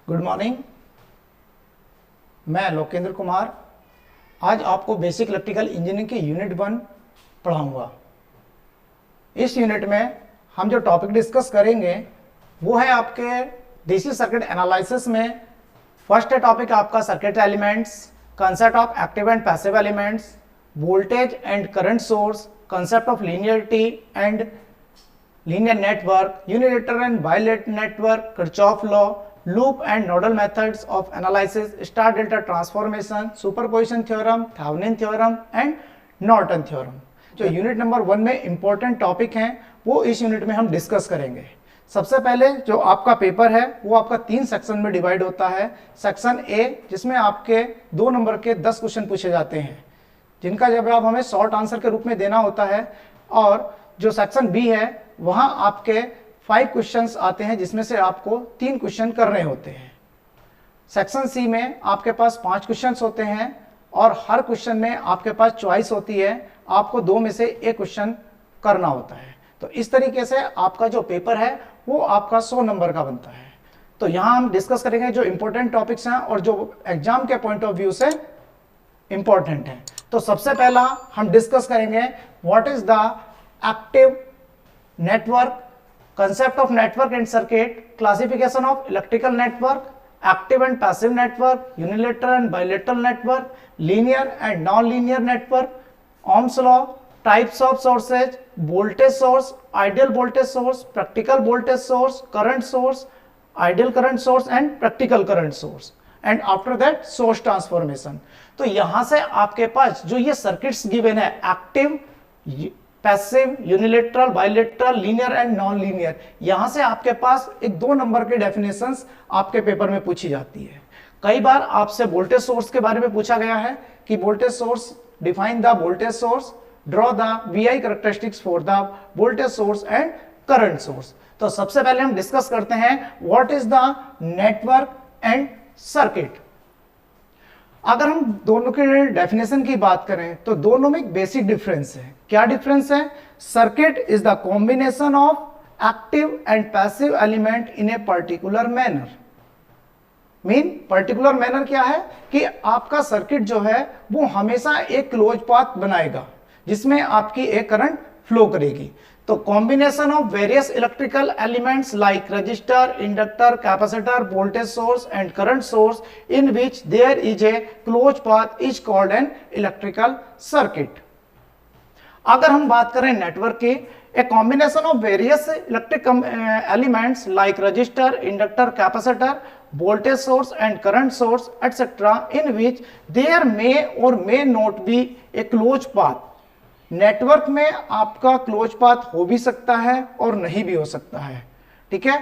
Good morning. मैं लोकेंद्र कुमार आज आपको बेसिक इलेक्ट्रिकल इंजीनियरिंग के यूनिट 1 पढ़ाऊंगा। इस यूनिट में हम जो टॉपिक डिस्कस करेंगे वो है आपके डीसी सर्किट एनालिसिस में फर्स्ट टॉपिक आपका circuit elements, concept of active and passive elements, voltage and current source, concept of linearity and linear network, unilateral and bilateral network, Kirchhoff law, loop and nodal methods of analysis, star delta transformation, superposition theorem, Thevenin theorem and Norton theorem। जो unit number 1 में important topic हैं वो इस unit में हम discuss करेंगे। सबसे पहले जो आपका पेपर है वो आपका 3 सेक्शन में डिवाइड होता है। सेक्शन ए जिसमें आपके 2 नंबर के 10 क्वेश्चन पूछे जाते हैं जिनका जवाब हमें शॉर्ट आंसर के रूप में देना होता है, और जो सेक्शन बी है वहां आपके 5 क्वेश्चंस आते हैं जिसमें से आपको 3 क्वेश्चन करने होते हैं। सेक्शन सी में आपके पास 5 क्वेश्चंस होते हैं और हर क्वेश्चन में आपके पास चॉइस होती है, आपको 2 में से 1 क्वेश्चन करना होता है। तो इस तरीके से आपका जो पेपर है वो आपका 100 नंबर का बनता है। तो यहां हम डिस्कस करेंगे जो इंपॉर्टेंट टॉपिक्स हैं और जो एग्जाम के पॉइंट ऑफ व्यू से इंपॉर्टेंट है। तो सबसे पहला हम डिस्कस करेंगे what is the active network, concept of network and circuit, classification of electrical network, active and passive network, unilateral and bilateral network, linear and non-linear network, Ohm's law, types of sources, voltage source, ideal voltage source, practical voltage source, current source, ideal current source and practical current source, and after that source transformation। तो यहां से आपके पास जो ये circuits given है active, passive, unilateral, bilateral, linear and non linear, यहां से आपके पास एक 2 नंबर के डेफिनेशंस आपके पेपर में पूछी जाती है। कई बार आपसे वोल्टेज सोर्स के बारे में पूछा गया है कि voltage source, define the voltage source, draw the VI characteristics for the voltage source and current source. तो सबसे पहले हम डिस्कस करते हैं what is the network and circuit. अगर हम दोनों के डेफिनेशन की बात करें तो दोनों में एक बेसिक डिफरेंस है। क्या डिफरेंस है? Circuit is the combination of active and passive element in a particular manner. Mean particular manner क्या है कि आपका सर्किट जो है वो हमेशा एक क्लोज पाथ बनाएगा जिसमें आपकी एक करंट फ्लो करेगी। तो combination of various electrical elements like resistor, inductor, capacitor, voltage source and current source in which there is a close path is called an electrical circuit. अगर हम बात करें नेटवर्क की, a combination of various electric elements like resistor, inductor, capacitor, voltage source and current source etcetera in which there may और may not be a close path. Network में आपका close path हो भी सकता है और नहीं भी हो सकता है। ठीक है,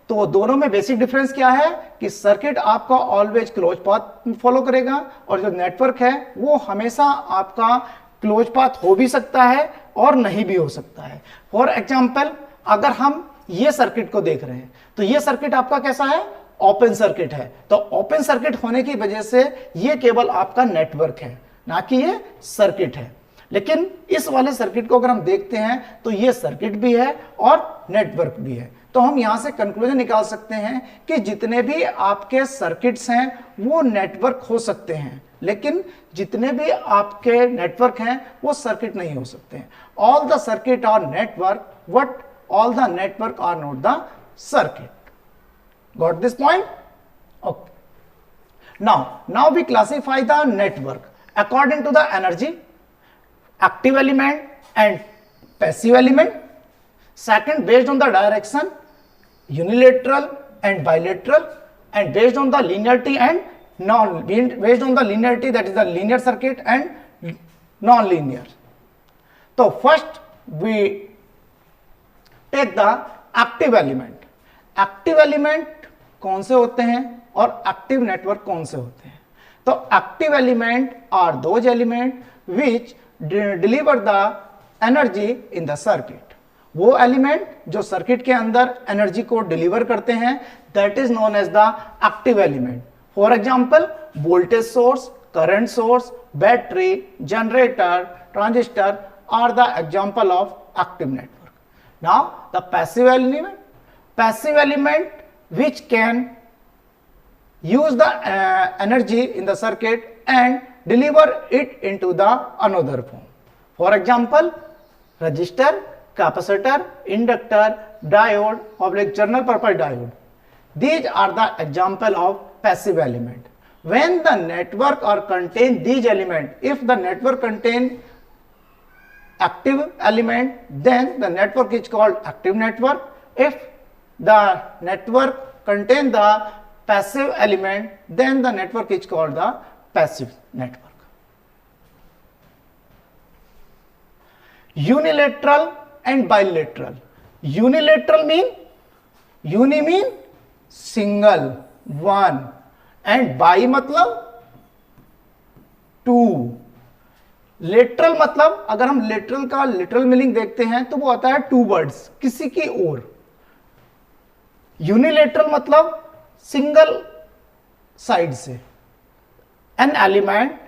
तो दोनों में बेसिक डिफरेंस क्या है कि सर्किट आपका ऑलवेज क्लोज पाथ फॉलो करेगा और जो नेटवर्क है वो हमेशा आपका क्लोज पाथ हो भी सकता है और नहीं भी हो सकता है। फॉर एग्जाम्पल अगर हम ये सर्किट को देख रहे हैं तो ये सर्किट आपका कैसा है? ओपन सर्किट है। तो ओपन सर्किट होने की वजह से ये केवल आपका नेटवर्क है, ना कि ये सर्किट है। लेकिन इस वाले सर्किट को अगर हम देखते हैं तो ये सर्किट भी है और नेटवर्क भी है। तो हम यहां से कंक्लूजन निकाल सकते हैं कि जितने भी आपके सर्किट्स हैं वो नेटवर्क हो सकते हैं, लेकिन जितने भी आपके नेटवर्क हैं वो सर्किट नहीं हो सकते हैं। All the circuit are network but all the network are not the circuit. Got this point? Okay, now we classify the network according to the energy, active element and passive element. Second, based on the direction, unilateral and bilateral, and based on the linearity and based on the linearity, that is the linear circuit and non-linear. So first we take the active element. Active element कौन से होते हैं और active network कौन से होते हैं? तो active element are those element which deliver the energy in the circuit। वो एलिमेंट जो सर्किट के अंदर एनर्जी को डिलीवर करते हैं that is known as the active element. For example voltage source, current source, battery, generator, transistor are the example of active network. Now the passive element which can use the energy in the circuit and deliver it into the another form. For example, resistor, capacitor, inductor, diode, oblique general purpose diode. These are the example of passive element. When the network or contain these element, if the network contain active element, then the network is called active network. If the network contain the passive element, then the network is called the passive network. Unilateral and bilateral. Unilateral mean, uni mean single, one, and bi मतलब to. Lateral मतलब अगर हम lateral का literal meaning देखते हैं तो वो आता है टू वर्ड्स, किसी की ओर. यूनिलेटरल मतलब सिंगल साइड से. An element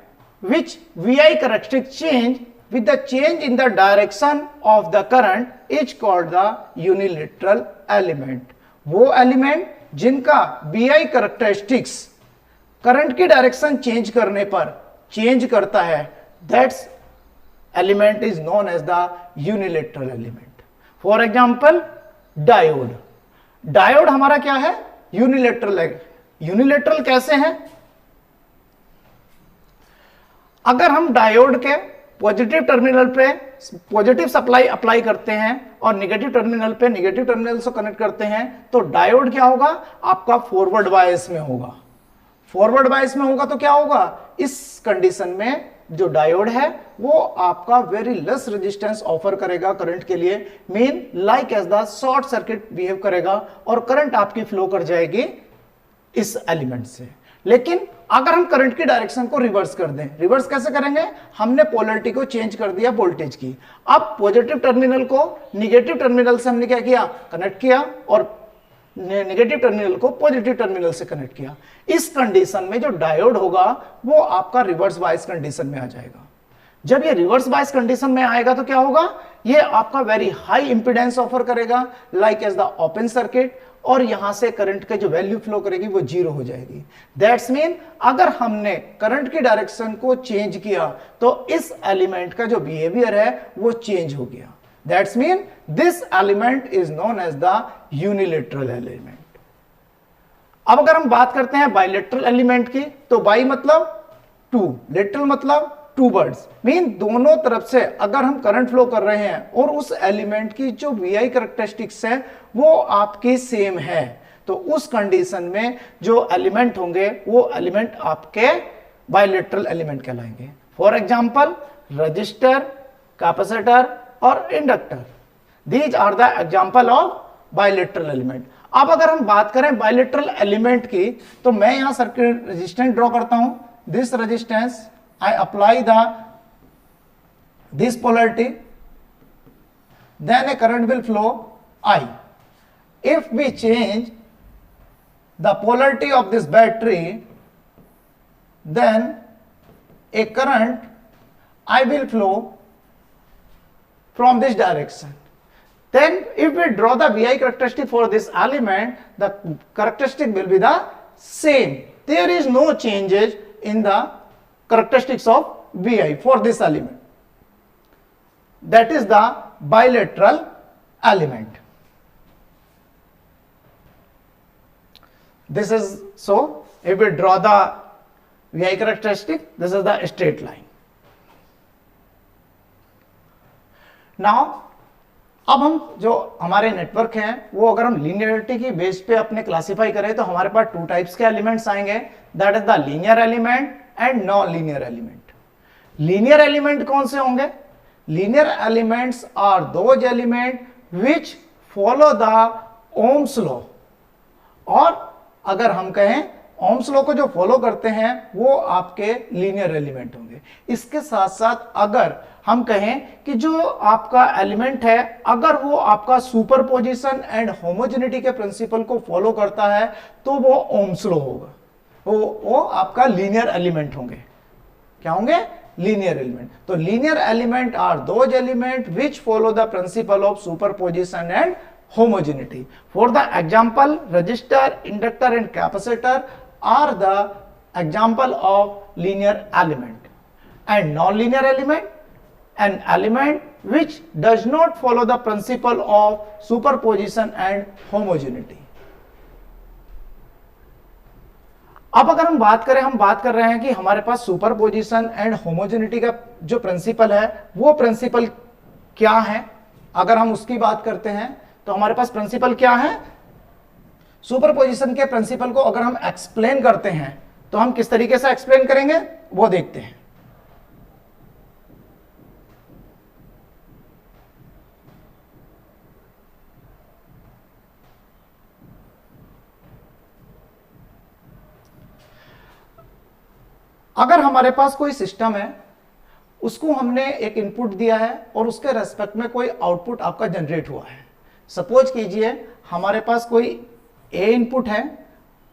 which VI characteristic change with the change in the direction of the current is called the unilateral element. वो एलिमेंट जिनका VI कैरेक्टरिस्टिक्स करंट की डायरेक्शन चेंज करने पर change करता है, that's element is known as the unilateral element. For example diode. Diode हमारा क्या है? यूनिलेटरल है. यूनिलेटरल कैसे है? अगर हम डायोड के पॉजिटिव टर्मिनल पे पॉजिटिव सप्लाई अप्लाई करते हैं और नेगेटिव टर्मिनल पे नेगेटिव टर्मिनल से कनेक्ट करते हैं तो डायोड क्या होगा? आपका फॉरवर्ड बायस में होगा. फॉरवर्ड बायस में होगा तो क्या होगा? इस कंडीशन में जो डायोड है वो आपका वेरी लेस रेजिस्टेंस ऑफर करेगा करंट के लिए, mean like as the short circuit behave करेगा और करंट आपकी फ्लो कर जाएगी इस एलिमेंट से. लेकिन अगर हम करंट की डायरेक्शन को रिवर्स कर दें, रिवर्स कैसे करेंगे? हमने पोलैरिटी को चेंज कर दिया वोल्टेज की. अब पॉजिटिव टर्मिनल को नेगेटिव टर्मिनल से हमने क्या किया? कनेक्ट किया और नेगेटिव टर्मिनल को पॉजिटिव टर्मिनल से कनेक्ट किया. इस कंडीशन में जो डायोड होगा वो आपका रिवर्स बायस कंडीशन में आ जाएगा. जब ये रिवर्स बायस कंडीशन में आएगा तो क्या होगा? ये आपका वेरी हाई इंपीडेंस ऑफर करेगा like as the open circuit, और यहां से करंट का जो वैल्यू फ्लो करेगी वो जीरो हो जाएगी. दैट्स मीन अगर हमने करंट की डायरेक्शन को चेंज किया तो इस एलिमेंट का जो बिहेवियर है वो चेंज हो गया. That's mean this element is known as the unilateral element. अब अगर हम बात करते हैं बाइलेटरल एलिमेंट की, तो बाई मतलब टू, लेटरल मतलब टू वर्ड्स, मीन दोनों तरफ से अगर हम करंट फ्लो कर रहे हैं और उस एलिमेंट की जो VI कैरेक्टरिस्टिक्स है वो आपकी सेम है, तो उस कंडीशन में जो एलिमेंट होंगे वो एलिमेंट आपके बाइलेटरल एलिमेंट कहलाएंगे. फॉर एग्जांपल रजिस्टर, कैपेसिटर और inductor. These are the example of bilateral element. अब अगर हम बात करें बाइलेटरल एलिमेंट की, तो मैं यहां सर्किट रेजिस्टेंस ड्रॉ करता हूं. This resistance I apply this polarity, then a current will flow I. If we change the polarity of this battery, then a current I will flow from this direction. Then if we draw the VI characteristic for this element, the characteristic will be the same. There is no changes in the characteristics of VI for this element. That is the bilateral element. This is so. If we draw the VI characteristic, this is the straight line. Now, अब हम जो हमारे network हैं वो अगर हम linearity की base पे अपने क्लासिफाई करें तो हमारे पास टू टाइप्स के एलिमेंट्स आएंगे. That is the linear element and non linear element. Linear element कौन से होंगे? Linear elements are those element which follow the Ohm's law. और अगर हम कहें ओम्स लॉ को जो फॉलो करते हैं वो आपके लीनियर एलिमेंट होंगे. इसके साथ साथ अगर हम कहें कि जो आपका एलिमेंट है अगर वो आपका सुपरपोजिशन एंड होमोजेनिटी के प्रिंसिपल को फॉलो करता है तो वो ओम्स लॉ होगा, वो आपका लीनियर एलिमेंट होंगे. क्या होंगे? Linear element. तो linear element are those element which follow the principle of superposition and homogeneity. For the example, resistor, inductor and capacitor are the example of linear element, and non-linear element, an element which does not follow the principle of superposition and homogeneity. अब अगर हम बात कर रहे हैं कि हमारे पास superposition and homogeneity का जो प्रिंसिपल है वो प्रिंसिपल क्या है। अगर हम उसकी बात करते हैं तो हमारे पास प्रिंसिपल क्या है, सुपरपोजिशन के प्रिंसिपल को अगर हम एक्सप्लेन करते हैं तो हम किस तरीके से एक्सप्लेन करेंगे वो देखते हैं। अगर हमारे पास कोई सिस्टम है, उसको हमने एक इनपुट दिया है और उसके रेस्पेक्ट में कोई आउटपुट आपका जनरेट हुआ है। सपोज कीजिए हमारे पास कोई ए इनपुट है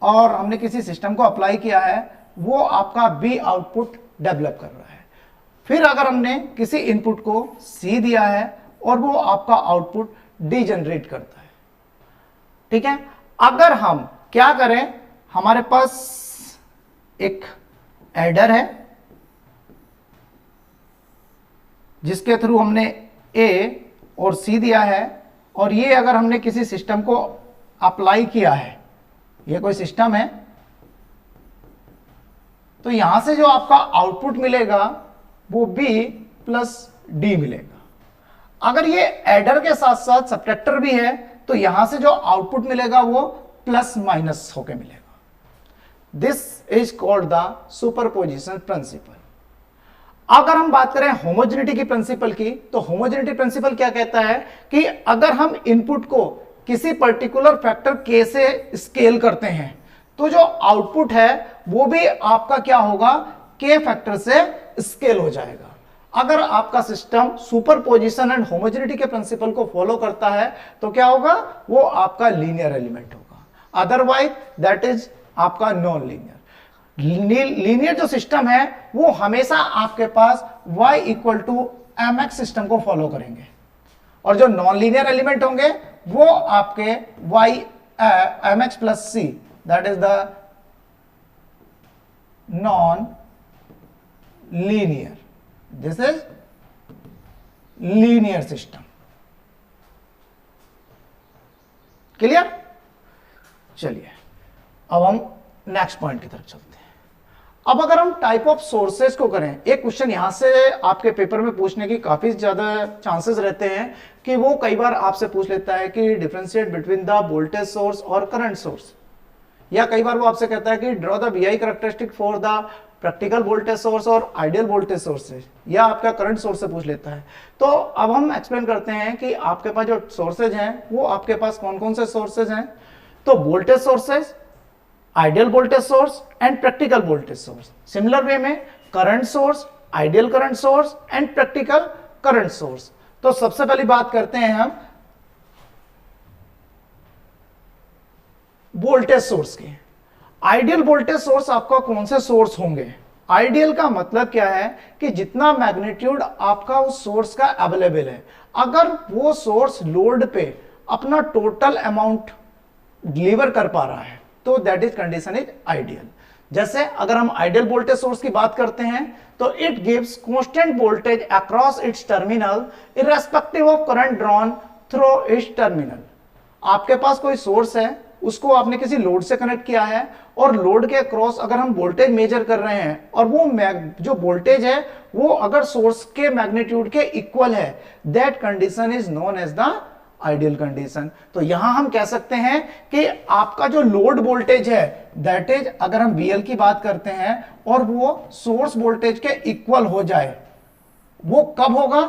और हमने किसी सिस्टम को अप्लाई किया है, वो आपका बी आउटपुट डेवलप कर रहा है। फिर अगर हमने किसी इनपुट को सी दिया है और वो आपका आउटपुट डी जनरेट करता है। ठीक है, अगर हम क्या करें, हमारे पास एक एडर है जिसके थ्रू हमने ए और सी दिया है, और ये अगर हमने किसी सिस्टम को अप्लाई किया है, ये कोई सिस्टम है, तो यहां से जो आपका आउटपुट मिलेगा वो बी प्लस डी मिलेगा। अगर ये एडर के साथ साथ सब्ट्रैक्टर भी है तो यहां से जो आउटपुट मिलेगा वो प्लस माइनस होके मिलेगा। This is called the superposition principle. अगर हम बात करें होमोजेनिटी की प्रिंसिपल की, तो होमोजेनिटी प्रिंसिपल क्या कहता है कि अगर हम इनपुट को किसी पर्टिकुलर फैक्टर के से स्केल करते हैं तो जो आउटपुट है वो भी आपका क्या होगा, के फैक्टर से स्केल हो जाएगा। अगर आपका सिस्टम सुपरपोजिशन एंड होमोजेनिटी के प्रिंसिपल को फॉलो करता है तो क्या होगा, वो आपका लीनियर एलिमेंट होगा, अदरवाइज दैट इज आपका नॉन लीनियर। लीनियर जो सिस्टम है वो हमेशा आपके पास y equal to M X system को फॉलो करेंगे, और जो नॉन लीनियर एलिमेंट होंगे वो आपके y M X plus C, that is the non linear, this is linear system. Clear? चलिए अब हम नेक्स्ट पॉइंट की तरफ चलते हैं। अब अगर हम टाइप ऑफ सोर्सेज को करें, एक क्वेश्चन यहां से आपके पेपर में पूछने की काफी ज्यादा चांसेस रहते हैं कि वो कई बार आपसे पूछ लेता है कि differentiate between the voltage source और करंट सोर्स, या कई बार वो आपसे कहता है कि draw the VI characteristic for the practical voltage source और आइडियल वोल्टेज सोर्स, या आपका करंट सोर्स से पूछ लेता है। तो अब हम एक्सप्लेन करते हैं कि आपके पास जो सोर्सेज हैं वो आपके पास कौन कौन से सोर्सेज हैं। तो voltage sources, ideal voltage source and practical voltage source. Similar way में current source, ideal current source and practical current source. तो सबसे पहली बात करते हैं हम वोल्टेज सोर्स की। आइडियल वोल्टेज सोर्स आपका कौन से सोर्स होंगे? आइडियल का मतलब क्या है कि जितना मैग्नीट्यूड आपका उस सोर्स का अवेलेबल है, अगर वो सोर्स लोड पे अपना टोटल अमाउंट डिलीवर कर पा रहा है तो that is condition is ideal. जैसे अगर हम आइडियल वोल्टेज सोर्स की बात करते हैं तो it gives constant voltage across its terminal irrespective of current drawn through it's terminal. आपके पास कोई सोर्स है, उसको आपने किसी लोड से कनेक्ट किया है और लोड के अक्रॉस अगर हम वोल्टेज मेजर कर रहे हैं और वो जो वोल्टेज है वो अगर सोर्स के मैग्नीट्यूड के इक्वल है, that condition is known as the ideal condition. तो यहां हम कह सकते हैं कि आपका जो लोड वोल्टेज है दैट इज, अगर हम VL की बात करते हैं और वो सोर्स वोल्टेज के इक्वल हो जाए, वो कब होगा?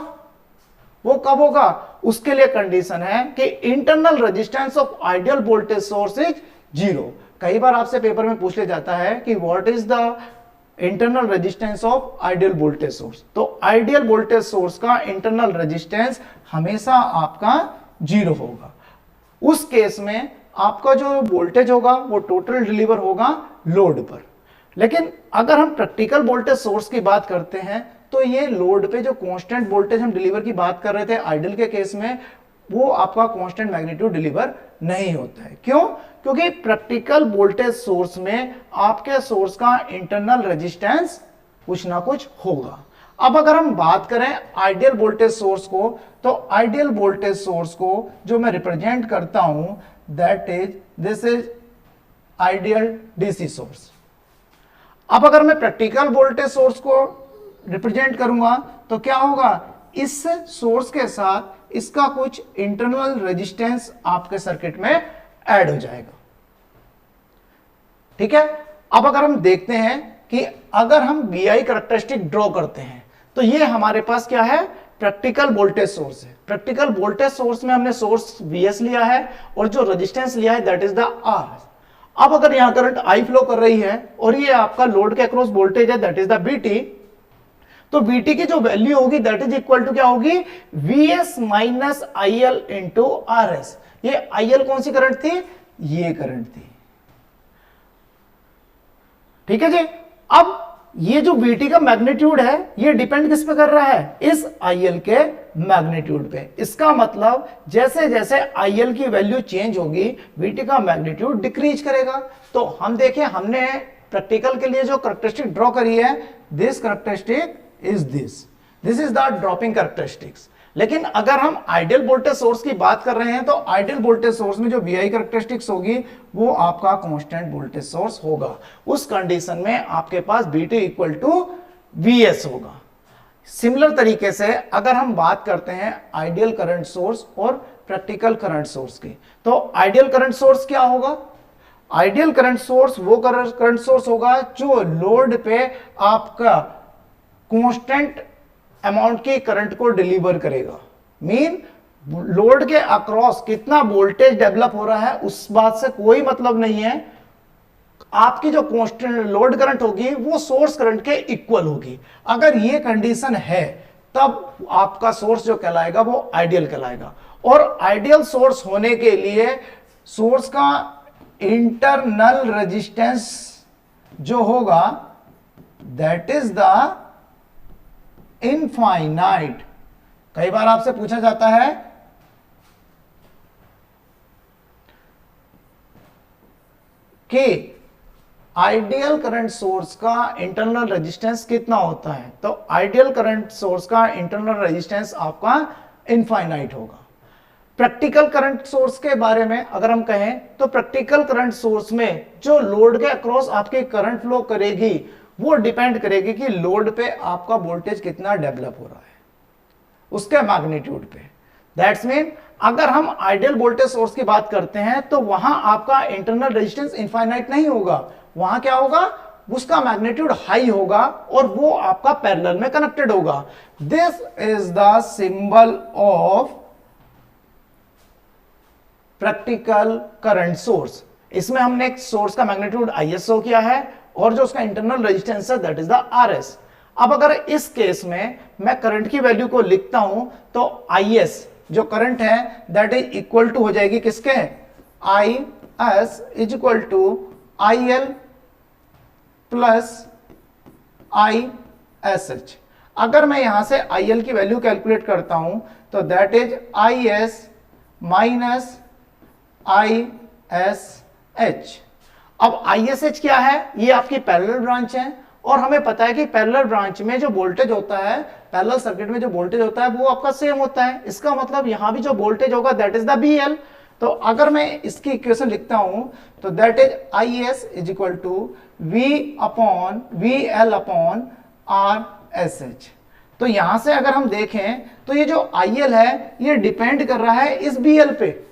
वो कब होगा? उसके लिए कंडीशन है कि internal resistance of ideal voltage source is 0। कई बार आपसे पेपर में पूछ ले जाता है कि what is the internal resistance of ideal voltage source. तो आइडियल वोल्टेज सोर्स का इंटरनल रेजिस्टेंस हमेशा आपका 0 होगा। उस केस में आपका जो वोल्टेज होगा वो टोटल डिलीवर होगा लोड पर। लेकिन अगर हम प्रैक्टिकल वोल्टेज सोर्स की बात करते हैं तो ये लोड पे जो कांस्टेंट वोल्टेज हम डिलीवर की बात कर रहे थे आइडियल के केस में, वो आपका कांस्टेंट मैग्नीट्यूड डिलीवर नहीं होता है। क्यों? क्योंकि प्रैक्टिकल वोल्टेज सोर्स में आपके सोर्स का इंटरनल रेजिस्टेंस कुछ ना कुछ होगा। अब अगर हम बात करें आइडियल वोल्टेज सोर्स को, तो आइडियल वोल्टेज सोर्स को जो मैं रिप्रेजेंट करता हूं, that is this is ideal DC source. अब अगर मैं प्रैक्टिकल वोल्टेज सोर्स को रिप्रेजेंट करूंगा तो क्या होगा, इस सोर्स के साथ इसका कुछ इंटरनल रेजिस्टेंस आपके सर्किट में ऐड हो जाएगा। ठीक है। अब अगर हम देखते हैं कि अगर हम VI करैक्टरिस्टिक ड्रॉ करते हैं तो ये हमारे पास क्या है, प्रैक्टिकल वोल्टेज सोर्स है। प्रैक्टिकल वोल्टेज सोर्स में हमने सोर्स VS लिया है और जो रेजिस्टेंस लिया है दैट इज द R। अब अगर यहां करंट I फ्लो कर रही है और ये आपका लोड के अक्रॉस वोल्टेज है दैट इज द VT, तो VT की जो वैल्यू होगी दैट इज इक्वल टू क्या होगी, VS minus IL into RS। ये IL कौन सी करंट थी, ये करंट थी। ठीक है जी। अब ये जो VT का मैग्नीट्यूड है ये डिपेंड किस पे कर रहा है, इस IL के मैग्नीट्यूड पे। इसका मतलब जैसे जैसे IL की वैल्यू चेंज होगी VT का मैग्नीट्यूड डिक्रीज करेगा। तो हम देखें, हमने प्रैक्टिकल के लिए जो करैक्टरिस्टिक ड्रॉ करी है, this characteristic is this is the dropping characteristics. लेकिन अगर हम आइडियल वोल्टेज सोर्स की बात कर रहे हैं तो आइडियल वोल्टेज सोर्स में जो VI करैक्टरिस्टिक्स होगी वो आपका कांस्टेंट वोल्टेज सोर्स होगा। उस कंडीशन में आपके पास VT इक्वल टू VS होगा। सिमिलर तरीके से अगर हम बात करते हैं आइडियल करंट सोर्स और प्रैक्टिकल करंट सोर्स की, तो आइडियल करंट सोर्स क्या होगा, आइडियल करंट सोर्स वो करंट सोर्स होगा जो लोड पे आपका कांस्टेंट अमाउंट की करंट को डिलीवर करेगा। मीन लोड के अक्रॉस कितना वोल्टेज डेवलप हो रहा है उस बात से कोई मतलब नहीं है। आपकी जो कांस्टेंट लोड करंट होगी वो सोर्स करंट के इक्वल होगी। अगर ये कंडीशन है तब आपका सोर्स जो कहलाएगा वो आइडियल कहलाएगा। और आइडियल सोर्स होने के लिए सोर्स का इंटरनल रेजिस्टेंस जो होगा दैट इज द इनफाइनाइट। कई बार आपसे पूछा जाता है कि आइडियल करंट सोर्स का इंटरनल रेजिस्टेंस कितना होता है, तो आइडियल करंट सोर्स का इंटरनल रेजिस्टेंस आपका इनफाइनाइट होगा। प्रैक्टिकल करंट सोर्स के बारे में अगर हम कहें तो प्रैक्टिकल करंट सोर्स में जो लोड के अक्रॉस आपकी करंट फ्लो करेगी वो डिपेंड करेगी कि लोड पे आपका वोल्टेज कितना डेवलप हो रहा है, उसके मैग्नीट्यूड पे। दैट्स मीन अगर हम आइडियल वोल्टेज सोर्स की बात करते हैं तो वहां आपका इंटरनल रेजिस्टेंस इनफाइनाइट नहीं होगा, वहां क्या होगा, उसका मैग्नीट्यूड हाई होगा और वो आपका पैरेलल में कनेक्टेड होगा। This is the symbol of practical current source. इसमें हमने एक सोर्स का मैग्नीट्यूड ISO किया है और जो उसका इंटरनल रेजिस्टेंस है दैट इज द RS। अब अगर इस केस में मैं करंट की वैल्यू को लिखता हूं तो IS जो करंट है दैट इज इक्वल टू हो जाएगी किसके, IS is equal to IL plus ISH। अगर मैं यहां से IL की वैल्यू कैलकुलेट करता हूं तो that is IS minus ISH। अब ISH क्या है, ये आपकी पैरेलल ब्रांच है और हमें पता है कि पैरेलल ब्रांच में जो वोल्टेज होता है, पैरेलल सर्किट में जो वोल्टेज होता है वो आपका सेम होता है। इसका मतलब यहां भी जो वोल्टेज होगा दैट इज द BL। तो अगर मैं इसकी इक्वेशन लिखता हूं तो that is IS is equal to VL upon RSH। तो यहां से अगर हम देखें तो ये जो IL है ये डिपेंड कर रहा है इस BL पे।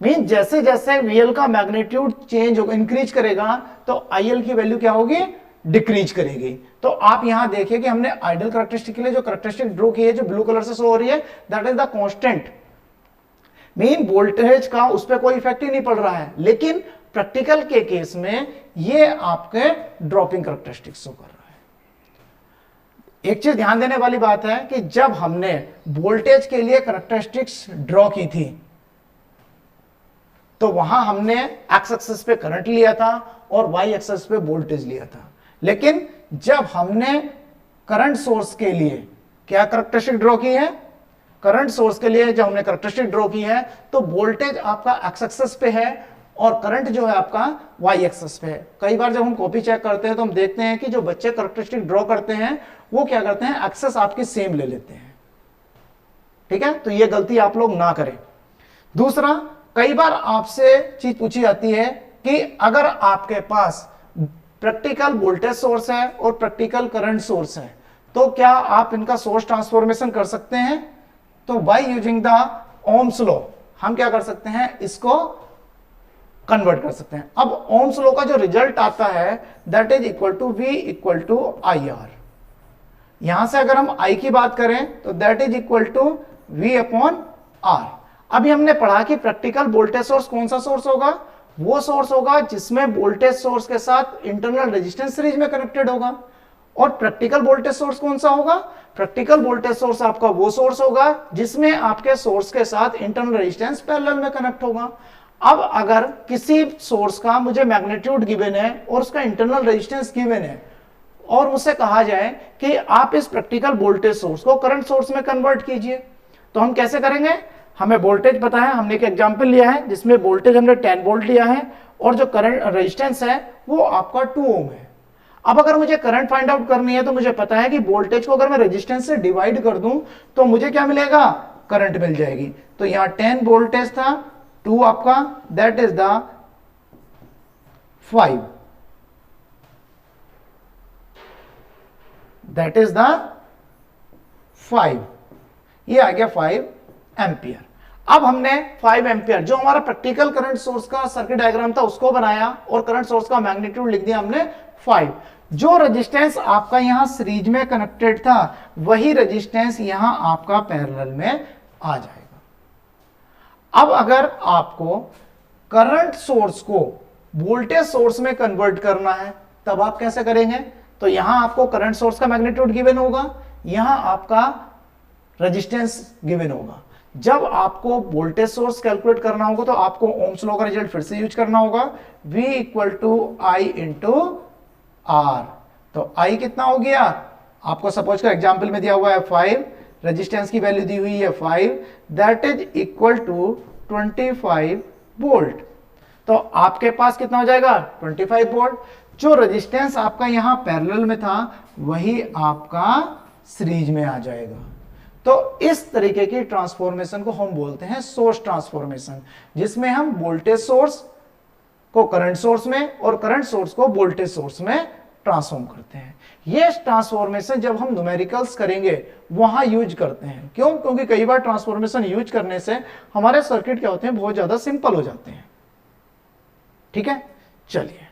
मीन जैसे जैसे VL का मैग्नीट्यूड चेंज होगा, इंक्रीज करेगा, तो IL की वैल्यू क्या होगी, डिक्रीज करेगी। तो आप यहां देखिए कि हमने आइडियल करैक्टरिस्टिक के लिए जो करैक्टरिस्टिक ड्रॉ की है जो ब्लू कलर से शो हो रही है that is the constant. Mean voltage का उस पर कोई इफेक्ट ही नहीं पड़ रहा है, लेकिन प्रैक्टिकल के केस में ये आपके ड्रॉपिंग करैक्टरिस्टिक शो कर रहा है। एक चीज ध्यान देने वाली बात है कि जब हमने वोल्टेज के लिए करैक्टरिस्टिक्स ड्रॉ की थी तो वहां हमने एक्स एक्सिस पे करंट लिया था और वाई एक्सिस पे वोल्टेज लिया था। लेकिन जब हमने करंट सोर्स के लिए क्या करैक्टरिस्टिक ड्रॉ की है, करंट सोर्स के लिए जो हमने करैक्टरिस्टिक ड्रॉ की है, तो वोल्टेज आपका एक्स एक्सिस पे है और करंट जो है आपका वाई एक्सिस पे है। कई बार जब हम कॉपी चेक करते हैं तो हम देखते हैं कि जो बच्चे करैक्टरिस्टिक ड्रॉ करते हैं वो क्या करते हैं, एक्सेस आपकी सेम ले लेते हैं। ठीक है, तो ये गलती आप लोग ना करें। दूसरा, कई बार आपसे चीज पूछी जाती है कि अगर आपके पास प्रैक्टिकल वोल्टेज सोर्स है और प्रैक्टिकल करंट सोर्स है तो क्या आप इनका सोर्स ट्रांसफॉर्मेशन कर सकते हैं? तो by using the Ohm's law हम क्या कर सकते हैं, इसको कन्वर्ट कर सकते हैं। अब ओम्स लॉ का जो रिजल्ट आता है that is equal to V equal to IR। यहां से अगर हम I की बात करें तो that is equal to V upon R। अभी हमने पढ़ा कि प्रैक्टिकल वोल्टेज सोर्स कौन सा सोर्स होगा, वो सोर्स होगा जिसमें वोल्टेज सोर्स के साथ इंटरनल रेजिस्टेंस सीरीज में कनेक्टेड होगा। और प्रैक्टिकल वोल्टेज सोर्स कौन सा होगा, प्रैक्टिकल वोल्टेज सोर्स आपका वो सोर्स होगा जिसमें आपके सोर्स के साथ इंटरनल रेजिस्टेंस पैरेलल में कनेक्ट होगा। अब अगर किसी सोर्स का मुझे मैग्नीट्यूड गिवन है और उसका इंटरनल रेजिस्टेंस गिवन है और मुझसे कहा जाए कि आप इस प्रैक्टिकल वोल्टेज सोर्स को करंट सोर्स में कन्वर्ट कीजिए, तो हम कैसे करेंगे? हमें वोल्टेज पता है, हमने एक एग्जांपल लिया है जिसमें वोल्टेज हमने 10 वोल्ट लिया है और जो करंट रेजिस्टेंस है वो आपका 2 ओम है। अब अगर मुझे करंट फाइंड आउट करनी है तो मुझे पता है कि वोल्टेज को अगर मैं रेजिस्टेंस से डिवाइड कर दूं तो मुझे क्या मिलेगा, करंट मिल जाएगी। तो यहां 10 वोल्टेज था, 2 आपका that is the 5, that is the 5, ये आ गया 5 एम्पियर। अब हमने 5 एम्पियर जो हमारा प्रैक्टिकल करंट सोर्स का सर्किट डायग्राम था उसको बनाया और करंट सोर्स का मैग्नीट्यूड लिख दिया हमने 5। जो रेजिस्टेंस आपका यहां सीरीज में कनेक्टेड था वही रेजिस्टेंस यहां आपका पैरेलल में आ जाएगा। अब अगर आपको करंट सोर्स को वोल्टेज सोर्स में कन्वर्ट करना है तब आप कैसे करेंगे? तो यहां आपको करंट सोर्स का मैग्नीट्यूड गिवन होगा, यहां आपका रेजिस्टेंस गिवन होगा। जब आपको वोल्टेज सोर्स कैलकुलेट करना होगा तो आपको ओम्स लॉ का रिजल्ट फिर से यूज करना होगा, V equal to I into R। तो I कितना हो गया, आपको सपोज का एग्जाम्पल में दिया हुआ है 5, रेजिस्टेंस की वैल्यू दी हुई है 5, that is equal to 25 volt. तो आपके पास कितना हो जाएगा, 25 वोल्ट। जो रेजिस्टेंस आपका यहां पैरेलल में था वही आपका सीरीज में आ जाएगा। तो इस तरीके की ट्रांसफॉर्मेशन को हम बोलते हैं सोर्स ट्रांसफॉर्मेशन, जिसमें हम वोल्टेज सोर्स को करंट सोर्स में और करंट सोर्स को वोल्टेज सोर्स में ट्रांसफॉर्म करते हैं। ये ट्रांसफॉर्मेशन जब हम न्यूमेरिकल्स करेंगे वहां यूज करते हैं। क्यों? क्योंकि कई बार ट्रांसफॉर्मेशन यूज करने से हमारे सर्किट क्या होते हैं, बहुत ज्यादा सिंपल हो जाते हैं। ठीक है, चलिए